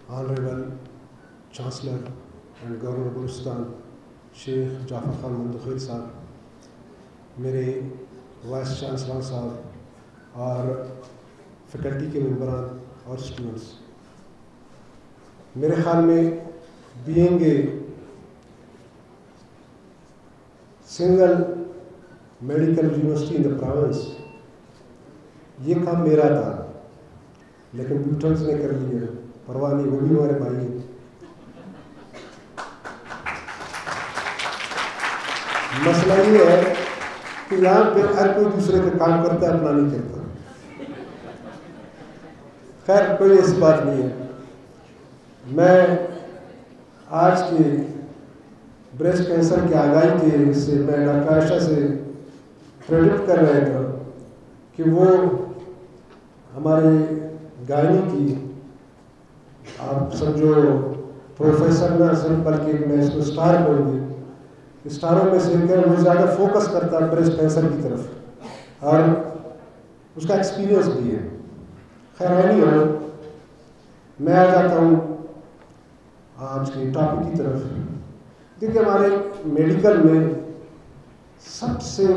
Honorable Chancellor and Governor Gulistan Sheikh Jafar Khan मुंतखिल साहब, मेरे vice chancellor साहब और फैकल्टी के मेंबरान और स्टूडेंट्स, मेरे ख्याल में being a single medical university in the province, ये काम मेरा था, लेकिन ब्यूटन्स ने कर लिया। परवाह नहीं, वो भी हमारे भाई हैं। मसला ये है कि यहाँ पे हर कोई दूसरे का काम करता है, अपना नहीं करता। खैर, कोई ऐसी बात नहीं है। मैं आज के ब्रेस्ट कैंसर के आगाही के से मैं डॉक्टर आयशा से प्रेडिक्ट कर रहा था कि वो हमारे गायनी की, आप समझो प्रोफेसर ना सिर्फ, बल्कि मैं इसको स्टार बोलूँगी, स्टारों में से एक वो ज़्यादा फोकस करता है ब्रेस्ट कैंसर की तरफ और उसका एक्सपीरियंस भी है। खैर नहीं हो, मैं आ जाता हूँ आज के टॉपिक की तरफ। देखिए, हमारे मेडिकल में सबसे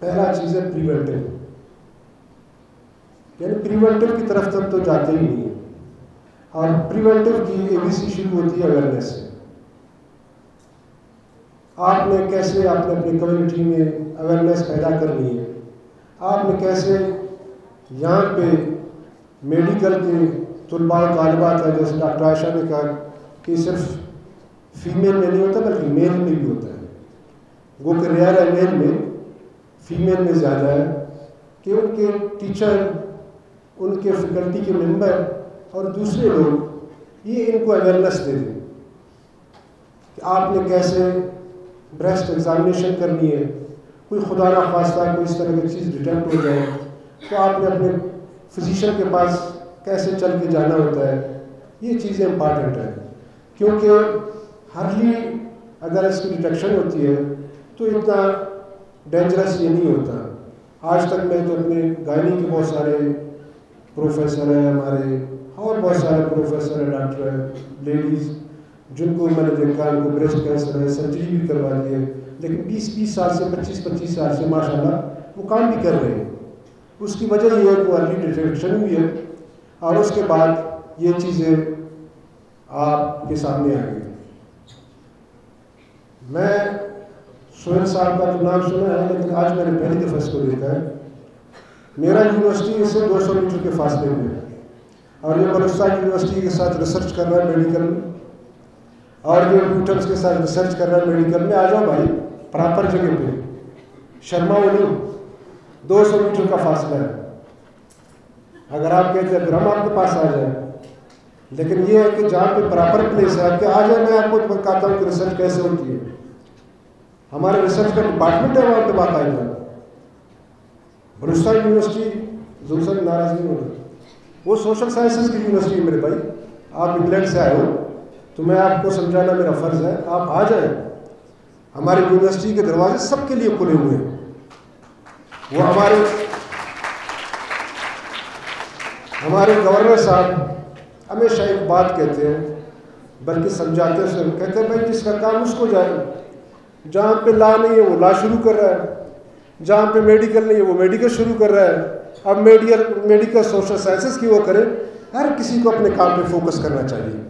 पहला चीज़ है प्रिवेंटिव, यानी प्रिवेंटिव की तरफ तक तो जाते ही नहीं है। और प्रिवेंटिव की एबीसी शुरू होती है अवेयरनेस से। आपने कैसे आपने अपनी कम्युनिटी में अवेयरनेस पैदा करनी है, आपने कैसे यहाँ पे मेडिकल के तुलबा और तालिबात है, जैसे डॉक्टर आयशा ने कहा कि सिर्फ फीमेल में नहीं होता बल्कि मेल में भी होता है। वो कि रेयर है मेल में, फीमेल में ज़्यादा है कि उनके टीचर, उनके फैकल्टी के मेंबर और दूसरे लोग ये इनको अवेयरनेस दे दें कि आपने कैसे ब्रेस्ट एग्जामिनेशन करनी है। कोई खुदा ना खास्ता कोई इस तरह की चीज़ डिटेक्ट हो जाए तो आपने अपने फिजिशियन के पास कैसे चल के जाना होता है। ये चीज़ें इम्पॉर्टेंट है, क्योंकि हार्डली अगर इसकी डिटेक्शन होती है तो इतना डेंजरस ये नहीं होता। आज तक मैं तो अपने गायनी के बहुत सारे प्रोफेसर हैं हमारे, और बहुत सारे प्रोफेसर हैं, डॉक्टर हैं, लेडीज़, जिनको मैंने देखा उनको ब्रेस्ट कैंसर है, सर्जरी भी करवा दी है, लेकिन 20-20 साल से 25-25 साल से माशाल्लाह वो काम भी कर रहे हैं। उसकी वजह ये है कि अर्ली डिटेक्शन भी है और उसके बाद ये चीज़ें आपके सामने आ गई। मैं सोहेल साहब का तो नाम सुना है, लेकिन आज मैंने पहली दफ़ा इसको देखा है। मेरा यूनिवर्सिटी इससे 200 मीटर के फासले में है और ये बलूचिस्तान यूनिवर्सिटी के साथ रिसर्च कर रहा है मेडिकल में, और ये ब्यूटन्स के साथ रिसर्च कर रहा है मेडिकल में। आ जाओ भाई, प्रॉपर जगह पे, शर्माओ नहीं, 200 मीटर का फासला है। अगर आप कहते हैं फिर हम आपके पास आ जाए, लेकिन ये है कि जहाँ पे प्रॉपर प्लेस है आपके आ जाए। मैं आपको बताता हूँ कि रिसर्च कैसे होती है। हमारे रिसर्च का डिपार्टमेंट है वहाँ पे बाकायदा। बलूचिस्तान यूनिवर्सिटी जुलसन नाराज नहीं होना, वो सोशल साइंसेज की यूनिवर्सिटी है मेरे भाई। आप इंग्लैंड से आए हो तो मैं आपको समझाना मेरा फ़र्ज़ है, आप आ जाए। हमारी यूनिवर्सिटी के दरवाजे सबके लिए खुले हुए हैं। वो हमारे गवर्नर साहब हमेशा एक बात कहते हैं, बल्कि समझाते हैं, कहते हैं भाई जिसका काम उसको जाए। जहाँ पे लॉ नहीं है वो लॉ शुरू कर रहा है, जहाँ पे मेडिकल नहीं है वो मेडिकल शुरू कर रहा है। अब मेडिकल सोशल साइंसेस की वो करें, हर किसी को अपने काम पे फोकस करना चाहिए।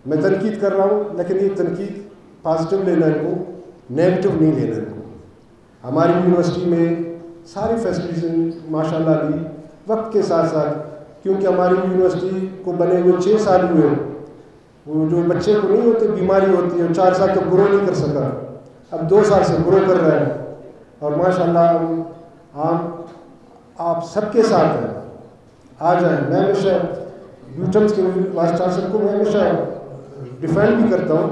मैं तनकीद कर रहा हूँ, लेकिन ये तनकीद पॉजिटिव लेना है इनको, नेगेटिव नहीं लेना इनको। हमारी यूनिवर्सिटी में सारी फैसिलिटीज माशाल्लाह दी वक्त के साथ साथ, क्योंकि हमारी यूनिवर्सिटी को बने हुए 6 साल हुए। वो जो बच्चे को नहीं होते बीमारी होती है, 4 साल तो ग्रो नहीं कर सका, अब 2 साल से ग्रो कर रहा है। और माशाल्लाह आप सबके साथ हैं, आ जाए। मैं हमेशा ब्यूटन्स के वाइस चांसलर को मैं हमेशा डिफेंड भी करता हूँ,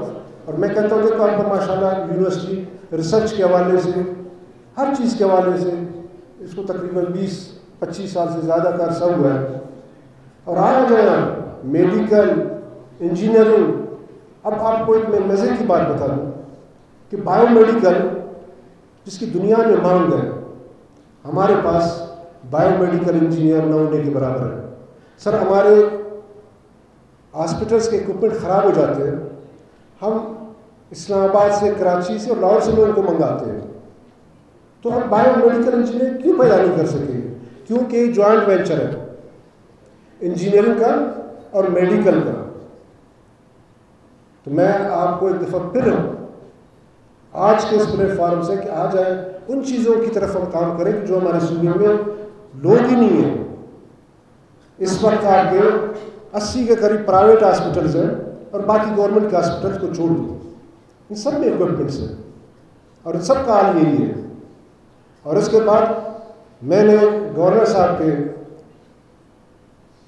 और मैं कहता हूँ देखो आपका माशाल्लाह यूनिवर्सिटी रिसर्च के हवाले से, हर चीज़ के हवाले से इसको तकरीबन 20-25 साल से ज़्यादा का अरसा हुआ है। और आ जाए मेडिकल, इंजीनियरिंग। अब आपको एक मैं मज़े की बात बता दूँ कि बायोमेडिकल जिसकी दुनिया में मांग है, हमारे पास बायोमेडिकल इंजीनियर न होने के बराबर है। सर हमारे ہاسپٹلس کے اکوپمنٹ خراب ہو جاتے ہیں، ہم اسلام آباد سے، کراچی سے اور لاہور سے لوگوں کو منگاتے ہیں، تو ہم بایو میڈیکل انجینئر کیوں پیدا نہیں کر سکیں؟ کیونکہ یہ جوائنٹ وینچر ہے انجینئرنگ کا اور میڈیکل کا۔ تو میں آپ کو ایک دفعہ پھر آج کے اس پلیٹ فارم سے کہ آ جائیں ان چیزوں کی طرف ہم کام کریں کہ جو ہمارے صوبے میں لوگ ہی نہیں ہیں۔ اس وقت آپ کے 80 کے قریب پرائیویٹ ہاسپٹلز ہیں اور باقی گورنمنٹ کے ہاسپٹلز کو چھوڑ دیں، ان سب میں اکوپمنٹس ہیں اور ان سب کا حال یہی ہے۔ اور اس کے بعد میں نے گورنر صاحب کے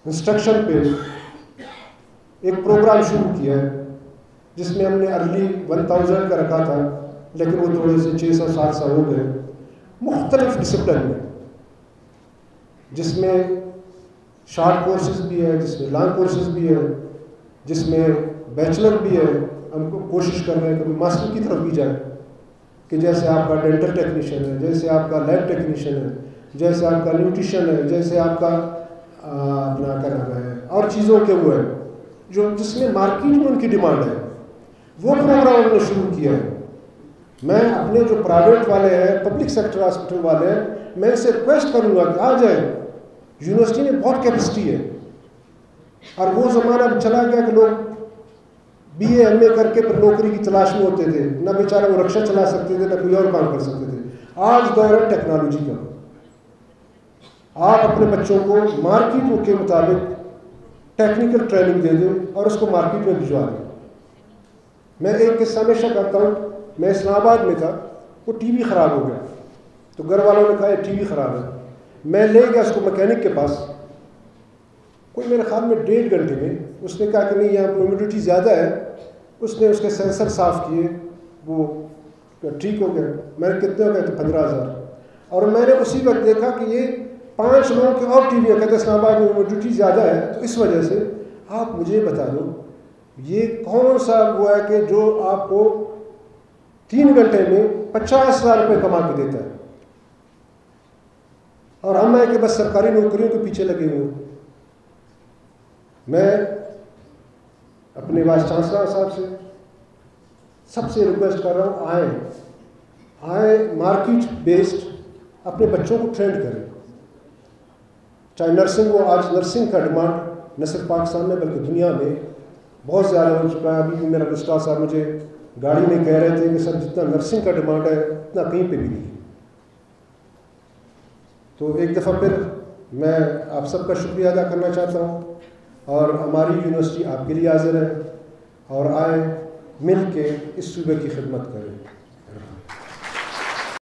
انسٹرکشن پہ ایک پروگرام شروع کیا ہے جس میں ہم نے ارلی 1000 کا رکھا تھا، لیکن وہ تھوڑے سے 600-700 ہو گئے، مختلف ڈسپلن میں، جس میں شارٹ کورسز بھی ہے، جس میں لانگ کورسز بھی ہے، جس میں بیچلر بھی ہے۔ ہم کو کوشش کر رہے ہیں کہ ماسٹر کی طرف بھی جائیں، کہ جیسے آپ کا ڈینٹل ٹیکنیشین ہے، جیسے آپ کا لیب ٹیکنیشین ہے، جیسے آپ کا نیوٹریشن ہے، جیسے آپ کا اپنا کیا نام ہے اور چیزوں کے وہ ہے جو جس میں مارکیٹ میں ان کی ڈیمانڈ ہے، وہ پروگرام ہم نے شروع کیا ہے۔ میں اپنے جو پرائیویٹ والے ہیں، پبلک سیکٹر ہاسپٹل والے ہیں، میں ان سے ریکویسٹ کروں گا کہ آ جائیں، یونیورسٹی میں بہت کیپیسٹی ہے۔ اور وہ زمانہ اب چلا گیا کہ لوگ BA MA کر کے پھر نوکری کی تلاش میں ہوتے تھے، نہ بیچارے وہ رکشہ چلا سکتے تھے، نہ کوئی اور کام کر سکتے تھے۔ آج دور ہے ٹیکنالوجی کا، آپ اپنے بچوں کو مارکیٹ کے مطابق ٹیکنیکل ٹریننگ دے دیں اور اس کو مارکیٹ میں بھجوا دیں۔ میں ایک قصہ ہمیشہ کرتا ہوں، میں اسلام آباد میں تھا، وہ ٹی وی خراب ہو گیا، تو گھر والوں نے کہا یہ ٹی وی خراب ہے، میں لے گیا اس کو میکینک کے پاس، کوئی میرے خیال میں 1.5 گھنٹے میں اس نے کہا کہ نہیں یہاں ہیومیڈیٹی زیادہ ہے، اس نے اس کے سینسر صاف کیے، وہ ٹھیک ہو گیا۔ میں نے کتنے ہو گئے تو 15,000، اور میں نے اسی وقت دیکھا کہ یہ 5 لوگوں کے اور ٹی وی کہتے ہیں اسلام آباد میں ہیومیڈیٹی زیادہ ہے، تو اس وجہ سے آپ مجھے بتا دو یہ کون سا وہ ہے کہ جو آپ کو 3 گھنٹے میں 50,000 روپے کما کے دیتا ہے، اور ہم ہیں کہ بس سرکاری نوکریوں کے پیچھے لگے ہوئے۔ میں اپنے وائس چانسلر صاحب سے سب سے ریکویسٹ کر رہا ہوں، آئیں مارکیٹ بیسڈ اپنے بچوں کو ٹرینڈ کریں، چاہے نرسنگ ہو۔ آج نرسنگ کا ڈیمانڈ نہ صرف پاکستان میں بلکہ دنیا میں بہت زیادہ ہو چکا ہے۔ ابھی بھی میرا رجسٹرار صاحب مجھے گاڑی میں کہہ رہے تھے کہ سر جتنا نرسنگ کا ڈیمانڈ ہے اتنا کہیں پہ بھی نہیں۔ تو ایک دفعہ پھر میں آپ سب کا شکریہ ادا کرنا چاہتا ہوں، اور ہماری یونیورسٹی آپ کے لیے حاضر ہے، اور آئیں مل کے اس صوبے کی خدمت کریں۔